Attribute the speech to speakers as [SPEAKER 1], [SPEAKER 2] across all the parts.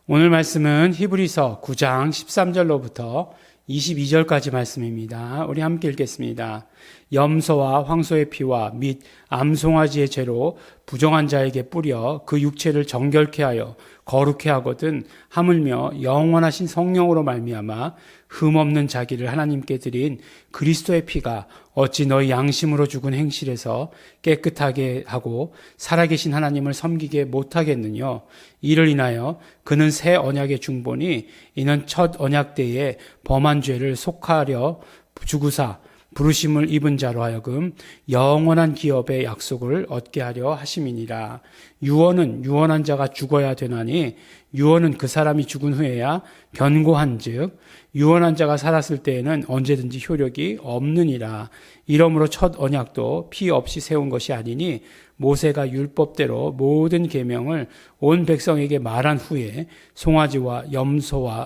[SPEAKER 1] 오늘 말씀은 히브리서 9장 13절로부터 22절까지 말씀입니다. 우리 함께 읽겠습니다. 염소와 황소의 피와 및 암송아지의 죄로 부정한 자에게 뿌려 그 육체를 정결케 하여 거룩케 하거든 하물며 영원하신 성령으로 말미암아 흠없는 자기를 하나님께 드린 그리스도의 피가 어찌 너희 양심으로 죽은 행실에서 깨끗하게 하고 살아계신 하나님을 섬기게 못하겠느냐. 이를 인하여 그는 새 언약의 중보니 이는 첫 언약 때에 범한 죄를 속하려 주구사 부르심을 입은 자로 하여금 영원한 기업의 약속을 얻게 하려 하심이니라. 유언은 유언한 자가 죽어야 되나니 유언은 그 사람이 죽은 후에야 견고한즉 유언한 자가 살았을 때에는 언제든지 효력이 없느니라. 이러므로 첫 언약도 피 없이 세운 것이 아니니 모세가 율법대로 모든 계명을 온 백성에게 말한 후에 송아지와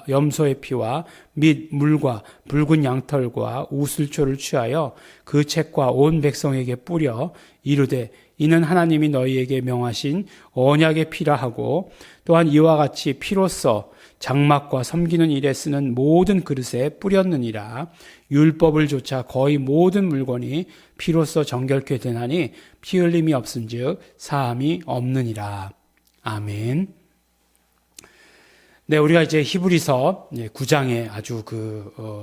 [SPEAKER 1] 염소의 피와 및 물과 붉은 양털과 우슬초를 취하여 그 책과 온 백성에게 뿌려 이르되 이는 하나님이 너희에게 명하신 언약의 피라 하고 또한 이와 같이 피로써 장막과 섬기는 일에 쓰는 모든 그릇에 뿌렸느니라. 율법을 조차 거의 모든 물건이 피로써 정결케 되나니 피 흘림이 없은즉 사함이 없느니라. 아멘. 네, 우리가 이제 히브리서 9장에 아주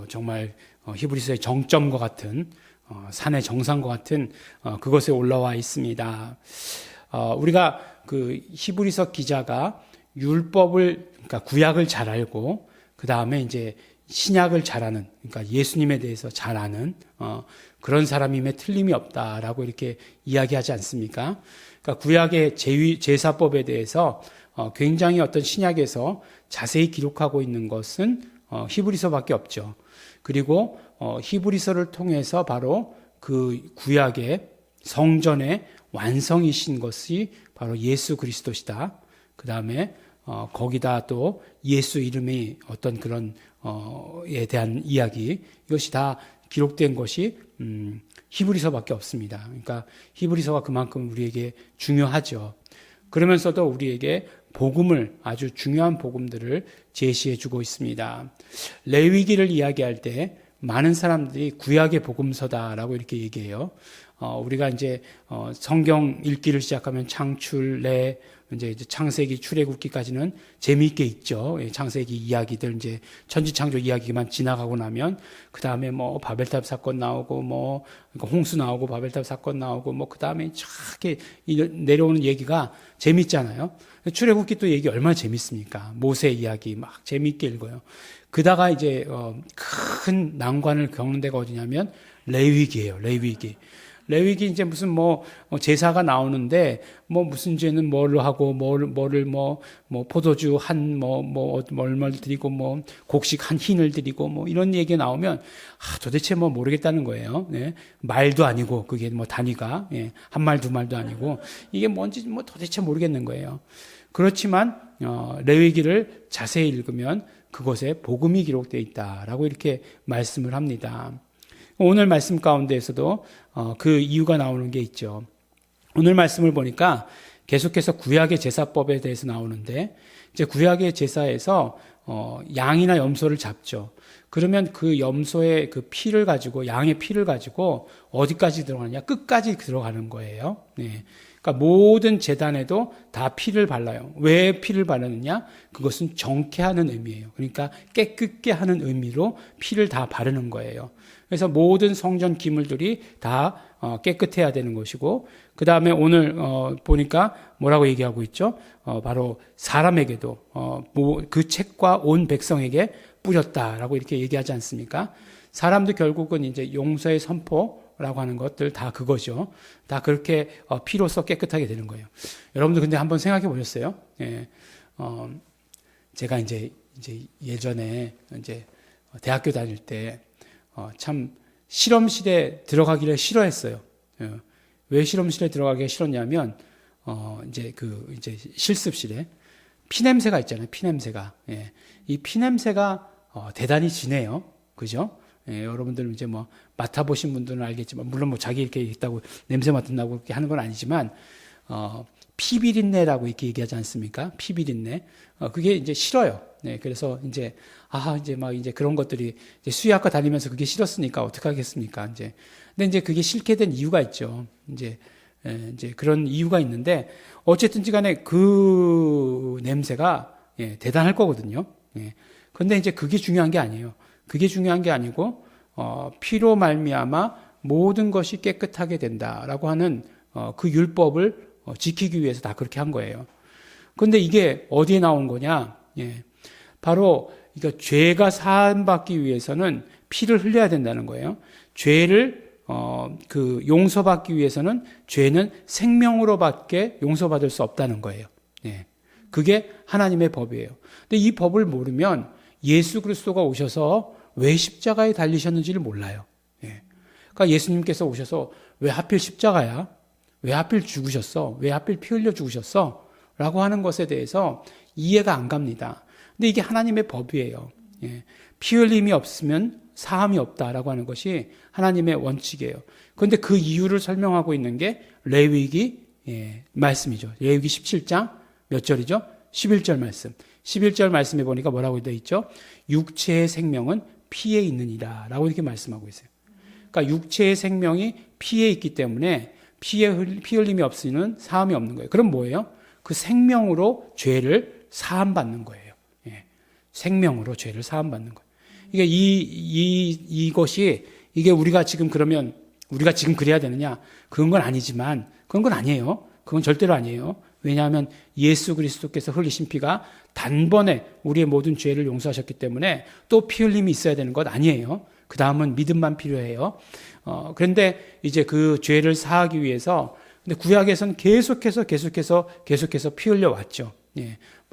[SPEAKER 1] 정말 히브리서의 정점과 같은 산의 정상과 같은 그것에 올라와 있습니다. 우리가 그 히브리서 기자가 율법을 그러니까 구약을 잘 알고 그 다음에 이제 신약을 잘 아는 그러니까 예수님에 대해서 잘 아는 그런 사람임에 틀림이 없다라고 이렇게 이야기하지 않습니까? 그러니까 구약의 제사법에 대해서 굉장히 어떤 신약에서 자세히 기록하고 있는 것은 히브리서밖에 없죠. 그리고 히브리서를 통해서 바로 그 구약의 성전의 완성이신 것이 바로 예수 그리스도시다. 그 다음에 거기다 또 예수 이름의 어떤 그런 에 대한 이야기 이것이 다 기록된 것이 히브리서밖에 없습니다. 그러니까 히브리서가 그만큼 우리에게 중요하죠. 그러면서도 우리에게 복음을 아주 중요한 복음들을 제시해 주고 있습니다. 레위기를 이야기할 때 많은 사람들이 구약의 복음서다라고 이렇게 얘기해요. 우리가 이제 성경 읽기를 시작하면 창출, 이제 창세기, 출애굽기까지는 재미있게 읽죠. 창세기 이야기들 이제 천지창조 이야기만 지나가고 나면 그 다음에 뭐 바벨탑 사건 나오고 그러니까 홍수 나오고 바벨탑 사건 나오고 그 다음에 쫙 내려오는 얘기가 재밌잖아요. 출애굽기 또 얘기 얼마나 재밌습니까? 모세 이야기 막 재미있게 읽어요. 그다가 이제 큰 난관을 겪는 데가 어디냐면 레위기예요. 레위기 이제 무슨 제사가 나오는데 무슨 죄는 뭘로 하고 뭐를 포도주 얼마를 드리고 곡식 한 흰을 드리고 이런 얘기 나오면 도대체 모르겠다는 거예요. 네. 말도 아니고 그게 단위가 한 말 두 말도 아니고 이게 뭔지 도대체 모르겠는 거예요. 그렇지만 레위기를 자세히 읽으면 그것에 복음이 기록되어 있다라고 이렇게 말씀을 합니다. 오늘 말씀 가운데에서도 그 이유가 나오는 게 있죠. 오늘 말씀을 보니까 계속해서 구약의 제사법에 대해서 나오는데 이제 구약의 제사에서 양이나 염소를 잡죠. 그러면 그 염소의 그 피를 가지고 양의 피를 가지고 어디까지 들어가느냐? 끝까지 들어가는 거예요. 네. 그러니까 모든 제단에도 다 피를 발라요. 왜 피를 바르느냐? 그것은 정케하는 의미예요. 그러니까 깨끗게 하는 의미로 피를 다 바르는 거예요. 그래서 모든 성전 기물들이 다 깨끗해야 되는 것이고 그 다음에 오늘 보니까 뭐라고 얘기하고 있죠? 바로 사람에게도 그 책과 온 백성에게 뿌렸다라고 이렇게 얘기하지 않습니까? 사람도 결국은 이제 용서의 선포라고 하는 것들 다 그거죠. 다 그렇게 피로써 깨끗하게 되는 거예요. 여러분들 근데 한번 생각해 보셨어요? 예, 제가 이제 예전에 이제 대학교 다닐 때 참 실험실에 들어가기를 싫어했어요. 왜 실험실에 들어가기가 싫었냐면 이제 실습실에 피냄새가 있잖아요. 피냄새가. 예. 이 피냄새가 대단히 진해요. 그죠? 예, 여러분들 이제 맡아보신 분들은 알겠지만, 물론 자기 이렇게 있다고 냄새 맡는다고 이렇게 하는 건 아니지만, 피비린내라고 이렇게 얘기하지 않습니까? 피비린내. 그게 이제 싫어요. 네, 그래서 이제 이제 그런 것들이 이제 수의학과 다니면서 그게 싫었으니까 어떻게 하겠습니까? 근데 이제 그게 싫게 된 이유가 있죠. 이제 그런 이유가 있는데 어쨌든지 간에 그 냄새가 대단할 거거든요. 그런데 이제 그게 중요한 게 아니에요. 그게 중요한 게 아니고 피로 말미암아 모든 것이 깨끗하게 된다라고 하는 그 율법을 지키기 위해서 다 그렇게 한 거예요. 그런데 이게 어디에 나온 거냐? 바로 그러니까 죄가 사함받기 위해서는 피를 흘려야 된다는 거예요. 죄를 용서받기 위해서는 죄는 생명으로밖에 용서받을 수 없다는 거예요. 그게 하나님의 법이에요. 근데 이 법을 모르면 예수 그리스도가 오셔서 왜 십자가에 달리셨는지를 몰라요. 그러니까 예수님께서 오셔서 왜 하필 십자가야? 왜 하필 죽으셨어? 왜 하필 피 흘려 죽으셨어? 라고 하는 것에 대해서 이해가 안 갑니다. 근데 이게 하나님의 법이에요. 피 흘림이 없으면 사함이 없다라고 하는 것이 하나님의 원칙이에요. 그런데 그 이유를 설명하고 있는 게 레위기 말씀이죠. 레위기 17장 몇 절이죠? 11절 말씀. 11절 말씀에 보니까 뭐라고 되어 있죠? 육체의 생명은 피에 있느니라 라고 이렇게 말씀하고 있어요. 그러니까 육체의 생명이 피에 있기 때문에 피 흘림이 없으면 사함이 없는 거예요. 그럼 뭐예요? 그 생명으로 죄를 사함받는 거예요. 생명으로 죄를 사함받는 거예요. 이게 이것이 이게 우리가 지금 그러면 우리가 지금 그래야 되느냐? 그런 건 아니지만 그런 건 아니에요. 그건 절대로 아니에요. 왜냐하면 예수 그리스도께서 흘리신 피가 단번에 우리의 모든 죄를 용서하셨기 때문에 또 피 흘림이 있어야 되는 것 아니에요. 그 다음은 믿음만 필요해요. 그런데 이제 그 죄를 사하기 위해서 근데 구약에서는 계속해서 피 흘려 왔죠.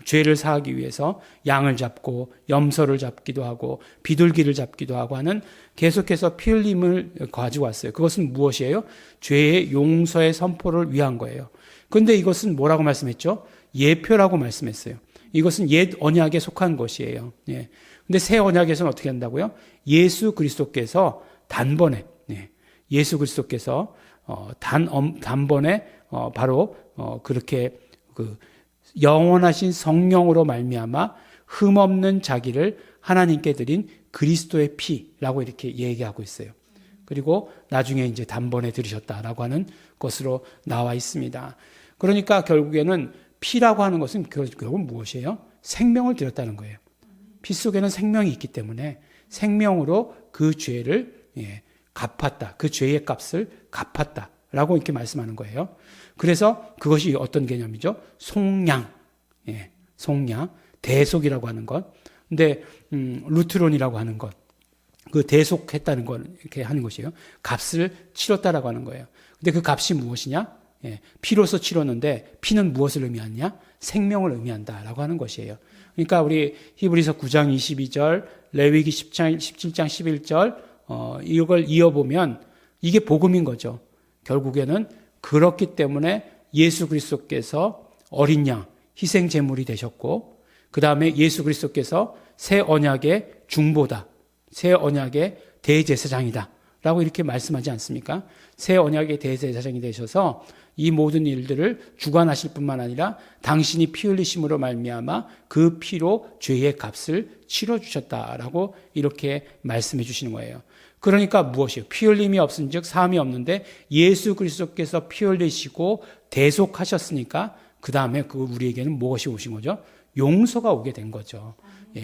[SPEAKER 1] 죄를 사하기 위해서 양을 잡고 염소를 잡기도 하고 비둘기를 잡기도 하고 하는 계속해서 피 흘림을 가지고 왔어요. 그것은 무엇이에요? 죄의 용서의 선포를 위한 거예요. 그런데 이것은 뭐라고 말씀했죠? 예표라고 말씀했어요. 이것은 옛 언약에 속한 것이에요. 근데 새 언약에서는 어떻게 한다고요? 예수 그리스도께서 단번에 단번에 바로 그렇게 그 영원하신 성령으로 말미암아 흠없는 자기를 하나님께 드린 그리스도의 피라고 이렇게 얘기하고 있어요. 그리고 나중에 이제 단번에 들으셨다라고 하는 것으로 나와 있습니다. 그러니까 결국에는 피라고 하는 것은 결국은 무엇이에요? 생명을 드렸다는 거예요. 피 속에는 생명이 있기 때문에 생명으로 그 죄를 갚았다. 그 죄의 값을 갚았다라고 이렇게 말씀하는 거예요. 그래서 그것이 어떤 개념이죠? 속량, 속량, 대속이라고 하는 것. 근데 루트론이라고 하는 것, 그 대속했다는 것 이렇게 하는 것이에요. 값을 치렀다라고 하는 거예요. 근데 그 값이 무엇이냐? 피로서 치렀는데 피는 무엇을 의미하냐? 생명을 의미한다라고 하는 것이에요. 그러니까 우리 히브리서 9장 22절, 레위기 17장 11절 이걸 이어보면 이게 복음인 거죠. 결국에는 그렇기 때문에 예수 그리스도께서 어린 양, 희생 제물이 되셨고 그 다음에 예수 그리스도께서 새 언약의 중보다, 새 언약의 대제사장이다 라고 이렇게 말씀하지 않습니까? 새 언약의 대제사장이 되셔서 이 모든 일들을 주관하실 뿐만 아니라 당신이 피 흘리심으로 말미암아 그 피로 죄의 값을 치러주셨다라고 이렇게 말씀해 주시는 거예요. 그러니까 무엇이에요? 피 흘림이 없은즉 사함이 없는데 예수 그리스도께서 피 흘리시고 대속하셨으니까 그 다음에 우리에게는 무엇이 오신 거죠? 용서가 오게 된 거죠.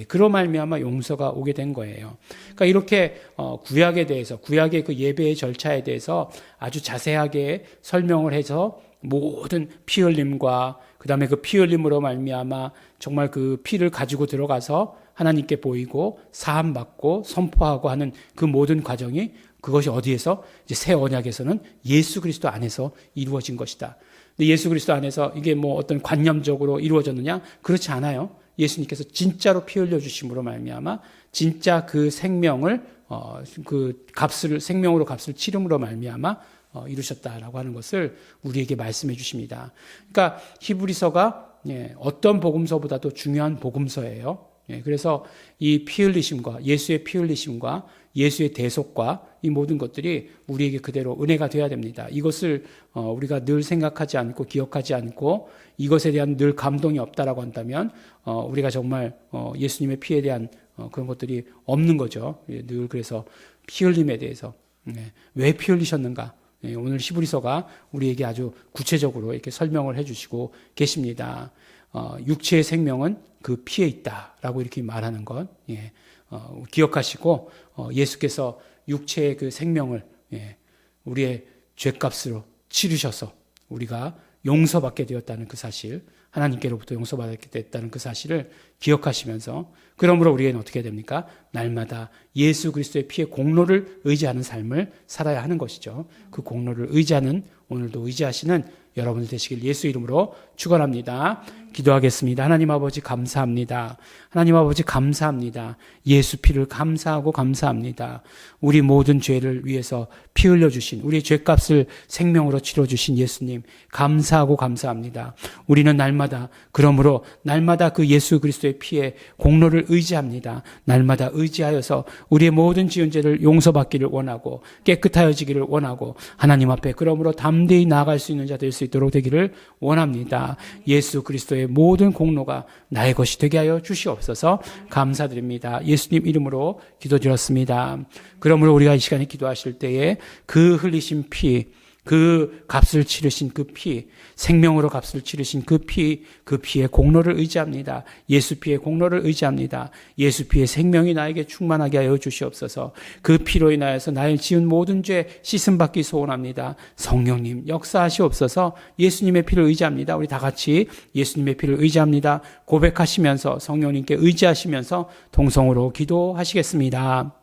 [SPEAKER 1] 그로 말미암아 용서가 오게 된 거예요. 그러니까 이렇게 구약에 대해서 구약의 그 예배의 절차에 대해서 아주 자세하게 설명을 해서 모든 피 흘림과 그다음에 그 피 흘림으로 말미암아 정말 그 피를 가지고 들어가서 하나님께 보이고 사함 받고 선포하고 하는 그 모든 과정이 그것이 어디에서 이제 새 언약에서는 예수 그리스도 안에서 이루어진 것이다. 근데 예수 그리스도 안에서 이게 뭐 어떤 관념적으로 이루어졌느냐? 그렇지 않아요. 예수님께서 진짜로 피 흘려 주심으로 말미암아 진짜 그 생명을 그 값을 생명으로 값을 치름으로 말미암아 이루셨다라고 하는 것을 우리에게 말씀해 주십니다. 그러니까 히브리서가 어떤 복음서보다도 중요한 복음서예요. 그래서 이 피 흘리심과 예수의 피 흘리심과 예수의 대속과 이 모든 것들이 우리에게 그대로 은혜가 되어야 됩니다. 이것을 우리가 늘 생각하지 않고 기억하지 않고 이것에 대한 늘 감동이 없다라고 한다면 우리가 정말 예수님의 피에 대한 그런 것들이 없는 거죠. 늘 그래서 피 흘림에 대해서 왜 피 흘리셨는가? 오늘 히브리서가 우리에게 아주 구체적으로 이렇게 설명을 해주시고 계십니다. 육체의 생명은 그 피에 있다라고 이렇게 말하는 것 기억하시고 예수께서 육체의 그 생명을 우리의 죄값으로 치르셔서 우리가 용서받게 되었다는 그 사실, 하나님께로부터 용서받게 됐다는 그 사실을 기억하시면서 그러므로 우리에게는 어떻게 됩니까? 날마다 예수 그리스도의 피의 공로를 의지하는 삶을 살아야 하는 것이죠. 그 공로를 의지하는 오늘도 의지하시는 여러분들 되시길 예수 이름으로 축원합니다. 기도하겠습니다. 하나님 아버지 감사합니다. 하나님 아버지 감사합니다. 예수 피를 감사하고 감사합니다. 우리 모든 죄를 위해서 피 흘려주신 우리 죄값을 생명으로 치러주신 예수님 감사하고 감사합니다. 우리는 날마다 그러므로 날마다 그 예수 그리스도의 피의 공로를 의지합니다. 날마다 의지하여서 우리의 모든 지은 죄를 용서받기를 원하고 깨끗하여지기를 원하고 하나님 앞에 그러므로 담대히 나아갈 수 있는 자 될 수 있도록 되기를 원합니다. 예수 그리스도의 모든 공로가 나의 것이 되게 하여 주시옵소서. 감사드립니다. 예수님 이름으로 기도드렸습니다. 그러므로 우리가 이 시간에 기도하실 때에 그 흘리신 피, 그 값을 치르신 그 피, 생명으로 값을 치르신 그 피, 그 피의 공로를 의지합니다. 예수 피의 공로를 의지합니다. 예수 피의 생명이 나에게 충만하게 하여 주시옵소서. 그 피로 인하여서 나의 지은 모든 죄 씻음받기 소원합니다. 성령님 역사하시옵소서. 예수님의 피를 의지합니다. 우리 다 같이 예수님의 피를 의지합니다. 고백하시면서 성령님께 의지하시면서 동성으로 기도하시겠습니다.